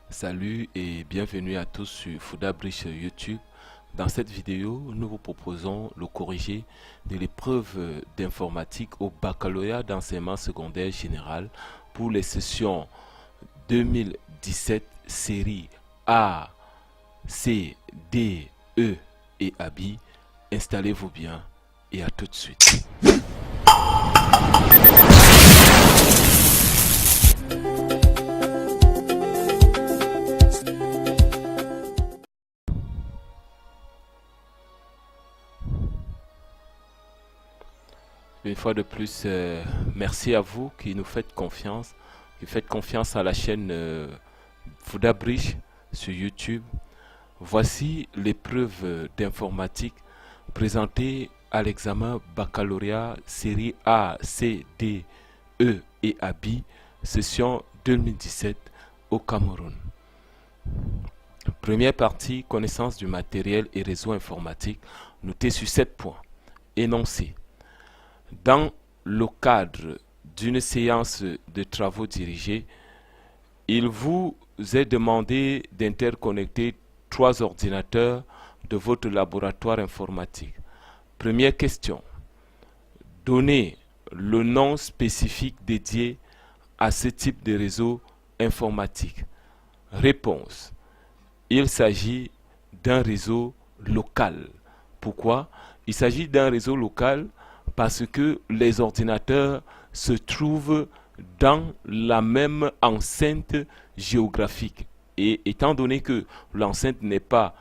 Salut et bienvenue à tous sur Foudabriche YouTube. Dans cette vidéo, nous vous proposons le corrigé de l'épreuve d'informatique au baccalauréat d'enseignement secondaire général pour les sessions 2017 série A, C, D, E et ABI. Installez-vous bien et à tout de suite. Une fois de plus, merci à vous qui nous faites confiance, qui faites confiance à la chaîne Foudabriche sur YouTube. Voici l'épreuve d'informatique présentée à l'examen baccalauréat série A, C, D, E et ABI, session 2017 au Cameroun. Première partie, connaissance du matériel et réseau informatique, notée sur 7 points. Énoncé. Dans le cadre d'une séance de travaux dirigés, il vous est demandé d'interconnecter 3 ordinateurs de votre laboratoire informatique. Première question. Donnez le nom spécifique dédié à ce type de réseau informatique. Réponse. Il s'agit d'un réseau local. Pourquoi? Il s'agit d'un réseau local parce que les ordinateurs se trouvent dans la même enceinte géographique. Et étant donné que l'enceinte n'est pas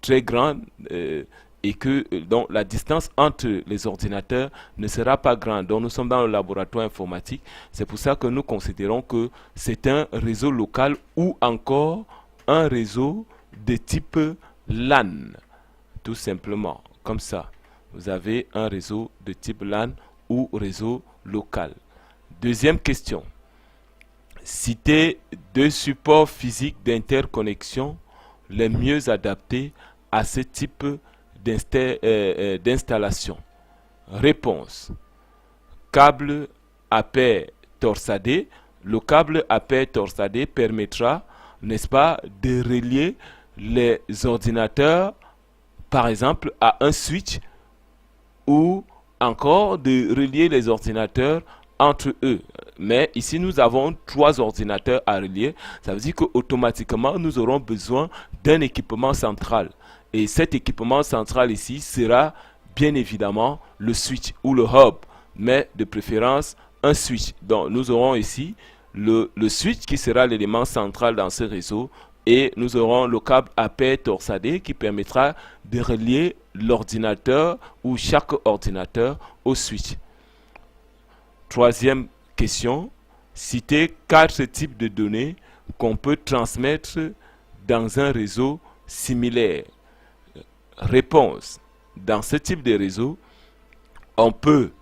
très grande et que donc, la distance entre les ordinateurs ne sera pas grande, donc nous sommes dans le laboratoire informatique, c'est pour ça que nous considérons que c'est un réseau local ou encore un réseau de type LAN, tout simplement, comme ça. Vous avez un réseau de type LAN ou réseau local. Deuxième question. Citez 2 supports physiques d'interconnexion les mieux adaptés à ce type d'installation. Réponse. Câble à paire torsadé. Le câble à paire torsadé permettra, n'est-ce pas, de relier les ordinateurs, par exemple, à un switch ou encore de relier les ordinateurs entre eux. Mais ici, nous avons 3 ordinateurs à relier. Ça veut dire qu'automatiquement, nous aurons besoin d'un équipement central. Et cet équipement central ici sera bien évidemment le switch ou le hub, mais de préférence un switch. Donc, nous aurons ici le switch qui sera l'élément central dans ce réseau et nous aurons le câble à paire torsadé qui permettra de relier l'ordinateur ou chaque ordinateur au switch. Troisième question, citez 4 types de données qu'on peut transmettre dans un réseau similaire. Réponse, dans ce type de réseau, on peut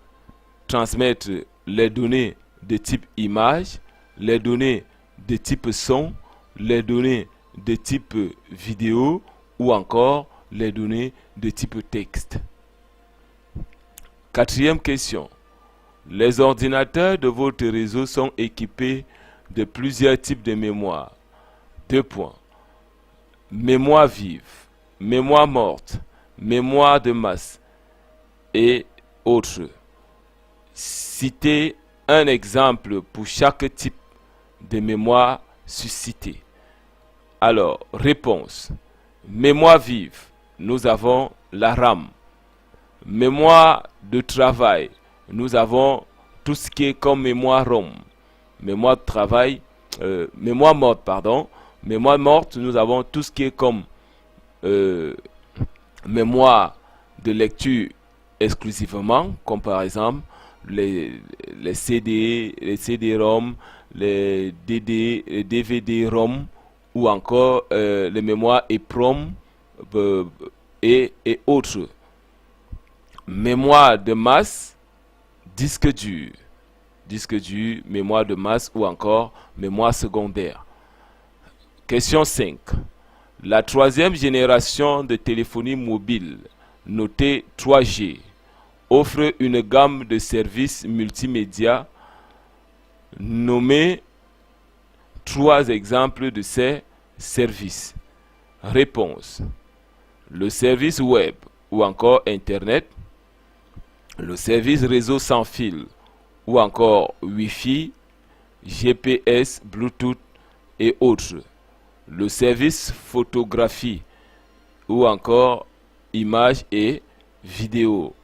transmettre les données de type image, les données de type son, les données de type vidéo ou encore les données de type texte. Quatrième question. Les ordinateurs de votre réseau sont équipés de plusieurs types de mémoire. 2 points. Mémoire vive, mémoire morte, mémoire de masse et autres. Citez un exemple pour chaque type de mémoire suscité. Alors, réponse. Mémoire vive, nous avons la RAM. Mémoire de travail, nous avons tout ce qui est comme mémoire ROM. Mémoire de travail, mémoire morte, pardon. Mémoire morte, nous avons tout ce qui est comme mémoire de lecture exclusivement, comme par exemple les CD, les CD-ROM, les DD, les DVD-ROM ou encore les mémoires EPROM et autres. Mémoire de masse, disque dur, mémoire de masse ou encore mémoire secondaire. Question 5. La 3e génération de téléphonie mobile, notée 3G, offre une gamme de services multimédia nommée trois exemples de ces services. Réponse. Le service web ou encore Internet, le service réseau sans fil ou encore Wi-Fi, GPS, Bluetooth et autres. Le service photographie ou encore images et vidéos.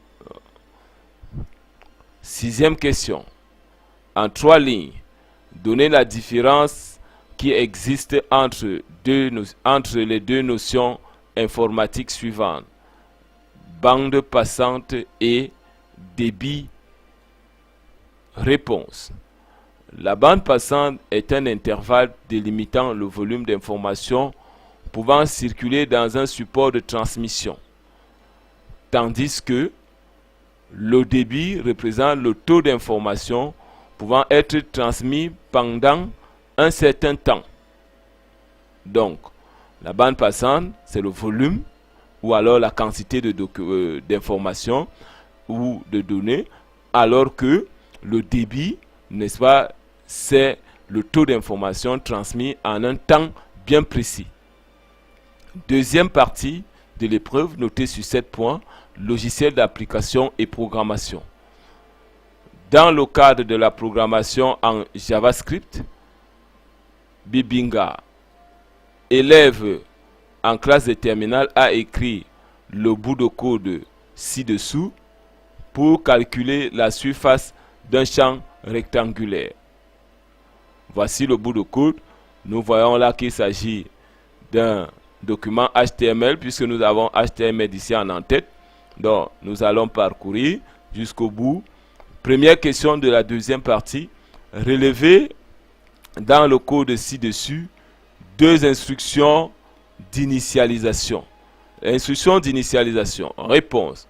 Sixième question. En trois lignes, donnez la différence qui existe entre les deux notions informatiques suivantes. Bande passante et débit. Réponse. La bande passante est un intervalle délimitant le volume d'informations pouvant circuler dans un support de transmission, tandis que le débit représente le taux d'information pouvant être transmis pendant un certain temps. Donc, la bande passante, c'est le volume ou alors la quantité d'informations ou de données, alors que le débit, n'est-ce pas, c'est le taux d'information transmis en un temps bien précis. Deuxième partie de l'épreuve, notée sur 7 points, logiciel d'application et programmation. Dans le cadre de la programmation en JavaScript, Bibinga, élève en classe de terminale, a écrit le bout de code ci-dessous pour calculer la surface d'un champ rectangulaire. Voici le bout de code. Nous voyons là qu'il s'agit d'un document HTML puisque nous avons HTML ici en tête. Donc, nous allons parcourir jusqu'au bout. Première question de la deuxième partie. Relevez dans le code ci-dessus deux instructions d'initialisation. Instruction d'initialisation. Réponse.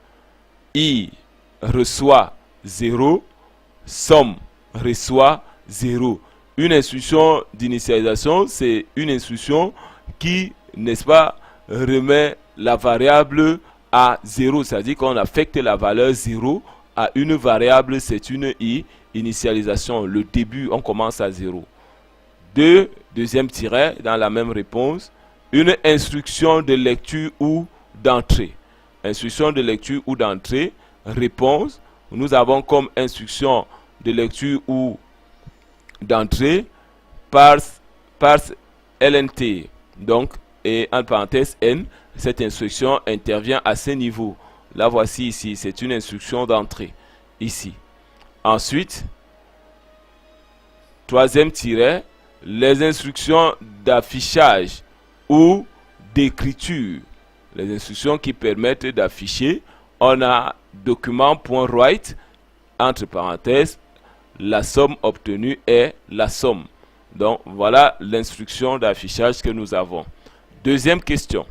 I reçoit 0. Somme reçoit 0. Une instruction d'initialisation, c'est une instruction qui, n'est-ce pas, remet la variable à 0. C'est-à-dire qu'on affecte la valeur 0 à une variable, c'est une initialisation. Le début, on commence à 0. Deuxième tiret, dans la même réponse, une instruction de lecture ou d'entrée. Instruction de lecture ou d'entrée. Réponse, nous avons comme instruction de lecture ou d'entrée parse LNT. Donc, et en parenthèse N, cette instruction intervient à ce niveau. La voici ici, c'est une instruction d'entrée. Ici. Ensuite, troisième tiret, les instructions d'affichage ou d'écriture. Les instructions qui permettent d'afficher, on a document.write, entre parenthèses, la somme obtenue est la somme. Donc, voilà l'instruction d'affichage que nous avons. Deuxième question.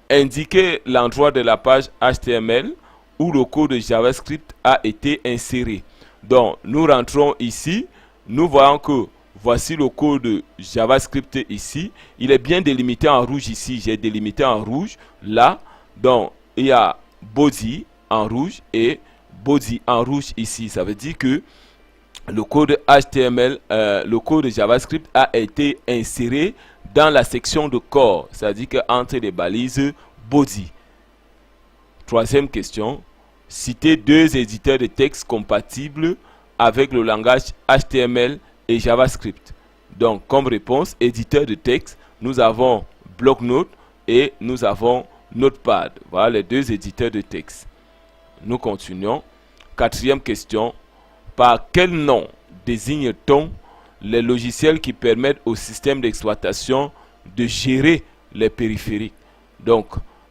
Indiquez l'endroit de la page HTML où le code de JavaScript a été inséré. Donc, nous rentrons ici. Nous voyons que voici le code de JavaScript ici. Il est bien délimité en rouge ici. J'ai délimité en rouge là. Donc, il y a body en rouge et body en rouge ici. Ça veut dire que le code HTML, le code de JavaScript a été inséré dans la section de corps, c'est-à-dire qu'entre les balises body. Troisième question. Citez deux éditeurs de texte compatibles avec le langage HTML et JavaScript. Donc, comme réponse, éditeur de texte, nous avons Blocknote et nous avons Notepad. Voilà les deux éditeurs de texte. Nous continuons. Quatrième question. Par quel nom désigne-t-on les logiciels qui permettent au système d'exploitation de gérer les périphériques? Donc,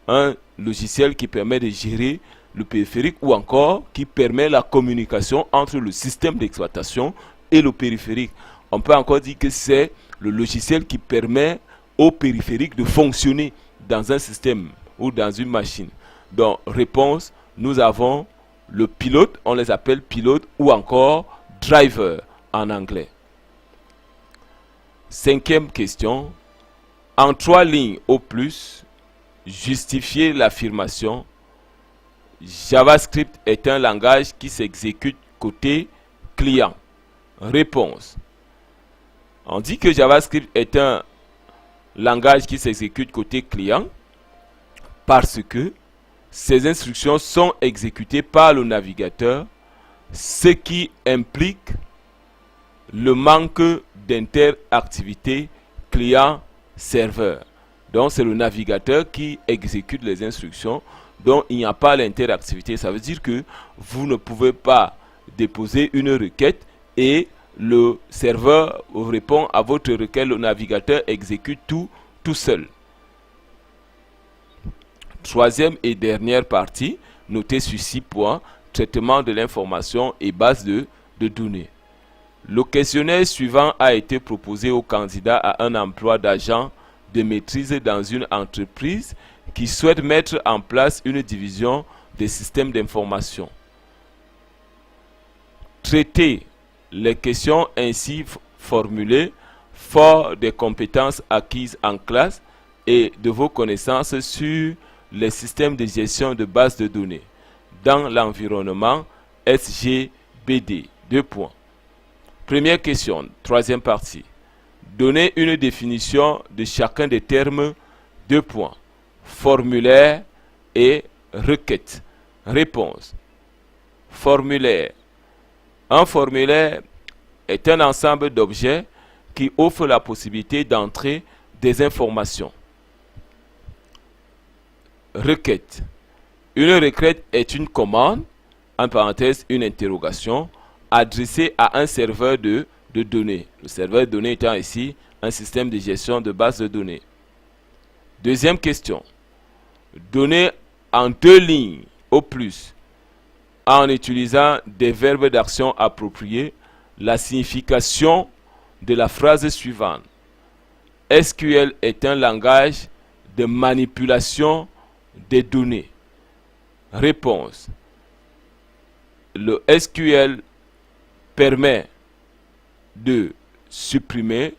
un logiciel qui permet de gérer le périphérique ou encore qui permet la communication entre le système d'exploitation et le périphérique. On peut encore dire que c'est le logiciel qui permet au périphérique de fonctionner dans un système ou dans une machine. Donc, réponse, nous avons le pilote, on les appelle pilote ou encore driver en anglais. Cinquième question. En trois lignes au plus, justifiez l'affirmation. JavaScript est un langage qui s'exécute côté client. Réponse. On dit que JavaScript est un langage qui s'exécute côté client parce que ces instructions sont exécutées par le navigateur, ce qui implique le manque d'interactivité client-serveur. Donc c'est le navigateur qui exécute les instructions, donc il n'y a pas l'interactivité. Ça veut dire que vous ne pouvez pas déposer une requête et le serveur répond à votre requête, le navigateur exécute tout seul. Troisième et dernière partie, notez sur 6 points, traitement de l'information et base de données. Le questionnaire suivant a été proposé au candidat à un emploi d'agent de maîtrise dans une entreprise qui souhaite mettre en place une division des systèmes d'information. Traitez les questions ainsi formulées fort des compétences acquises en classe et de vos connaissances sur les systèmes de gestion de bases de données dans l'environnement SGBD. 2 points. Première question, troisième partie. Donnez une définition de chacun des termes. 2 points. Formulaire et requête. Réponse. Formulaire. Un formulaire est un ensemble d'objets qui offre la possibilité d'entrer des informations. Requête. Une requête est une commande, en parenthèse une interrogation, adressée à un serveur de données. Le serveur de données étant ici un système de gestion de base de données. Deuxième question. Donnez en 2 lignes au plus, en utilisant des verbes d'action appropriés, la signification de la phrase suivante. SQL est un langage de manipulation des données. Réponse. Le SQL permet de supprimer,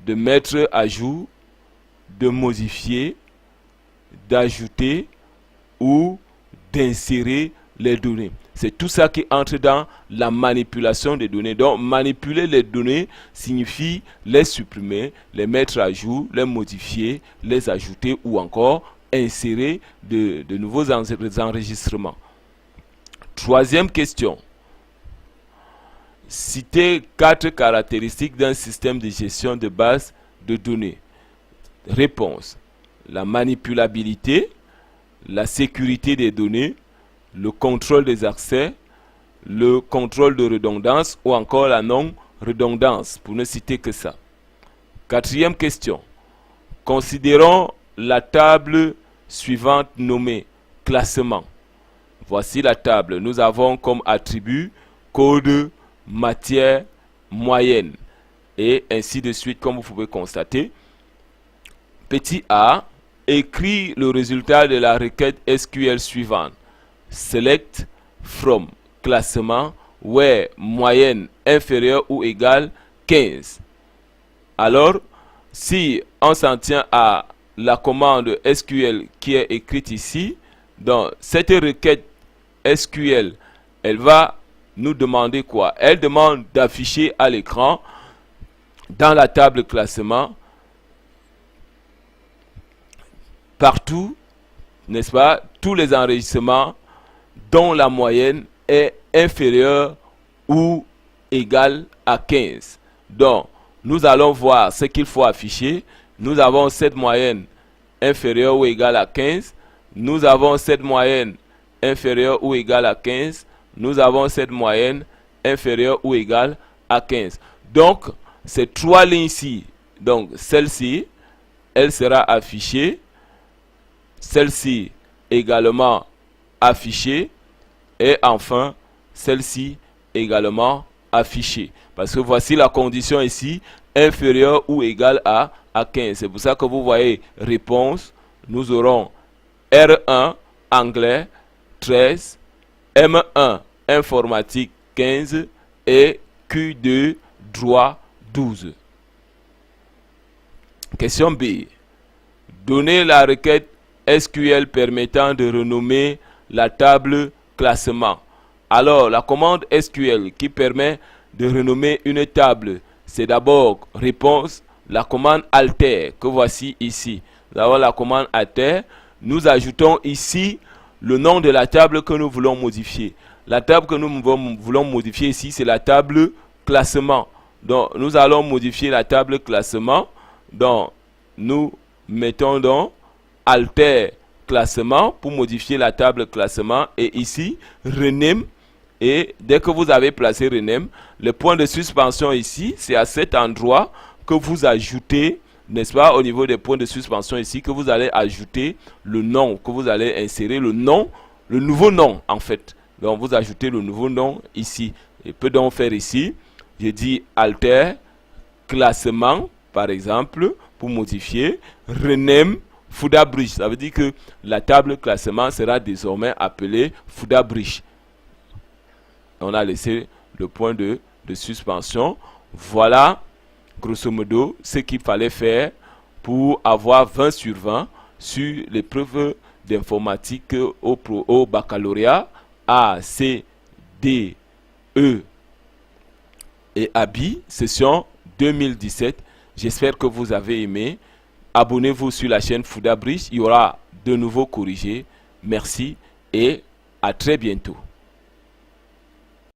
de mettre à jour, de modifier, d'ajouter ou d'insérer les données. C'est tout ça qui entre dans la manipulation des données. Donc, manipuler les données signifie les supprimer, les mettre à jour, les modifier, les ajouter ou encore insérer de nouveaux enregistrements. Troisième question. Citez 4 caractéristiques d'un système de gestion de base de données. Réponse. La manipulabilité, la sécurité des données, le contrôle des accès, le contrôle de redondance ou encore la non-redondance, pour ne citer que ça. Quatrième question. Considérons la table suivante nommée classement. Voici la table. Nous avons comme attribut code, matière, moyenne et ainsi de suite, comme vous pouvez constater. Petit a, écrit le résultat de la requête SQL suivante. Select from classement where moyenne inférieure ou égale 15. Alors, si on s'en tient à la commande SQL qui est écrite ici, donc cette requête SQL, elle va nous demander quoi? Elle demande d'afficher à l'écran, dans la table classement, partout, n'est-ce pas, tous les enregistrements dont la moyenne est inférieure ou égale à 15. Donc, nous allons voir ce qu'il faut afficher. Nous avons cette moyenne inférieure ou égale à 15. Nous avons cette moyenne inférieure ou égale à 15. Nous avons cette moyenne inférieure ou égale à 15. Donc, ces 3 lignes-ci, donc celle-ci, elle sera affichée. Celle-ci également affichée. Et enfin, celle-ci également affichée. Parce que voici la condition ici, inférieure ou égale à 15. C'est pour ça que vous voyez réponse. Nous aurons R1 anglais 13, M1 informatique 15 et Q2 droit 12. Question B. Donnez la requête SQL permettant de renommer la table classement. Alors, la commande SQL qui permet de renommer une table c'est d'abord réponse, la commande alter que voici ici. Nous avons la commande alter. Nous ajoutons ici le nom de la table que nous voulons modifier. La table que nous voulons modifier ici, c'est la table classement. Donc, nous allons modifier la table classement. Donc, nous mettons donc alter classement pour modifier la table classement. Et ici, rename. Et dès que vous avez placé rename, le point de suspension ici, c'est à cet endroit que vous ajoutez, n'est-ce pas, au niveau des points de suspension ici, que vous allez ajouter le nom, que vous allez insérer le nom, le nouveau nom en fait. Donc vous ajoutez le nouveau nom ici. Et peut donc faire ici, je dis alter classement par exemple pour modifier rename Fuda Bridge. Ça veut dire que la table classement sera désormais appelée Fuda Bridge. On a laissé le point de suspension. Voilà grosso modo ce qu'il fallait faire pour avoir 20 sur 20 sur l'épreuve d'informatique au baccalauréat A, C, D, E et ABI, session 2017. J'espère que vous avez aimé. Abonnez-vous sur la chaîne Fuda Bridge. Il y aura de nouveaux corrigés. Merci et à très bientôt.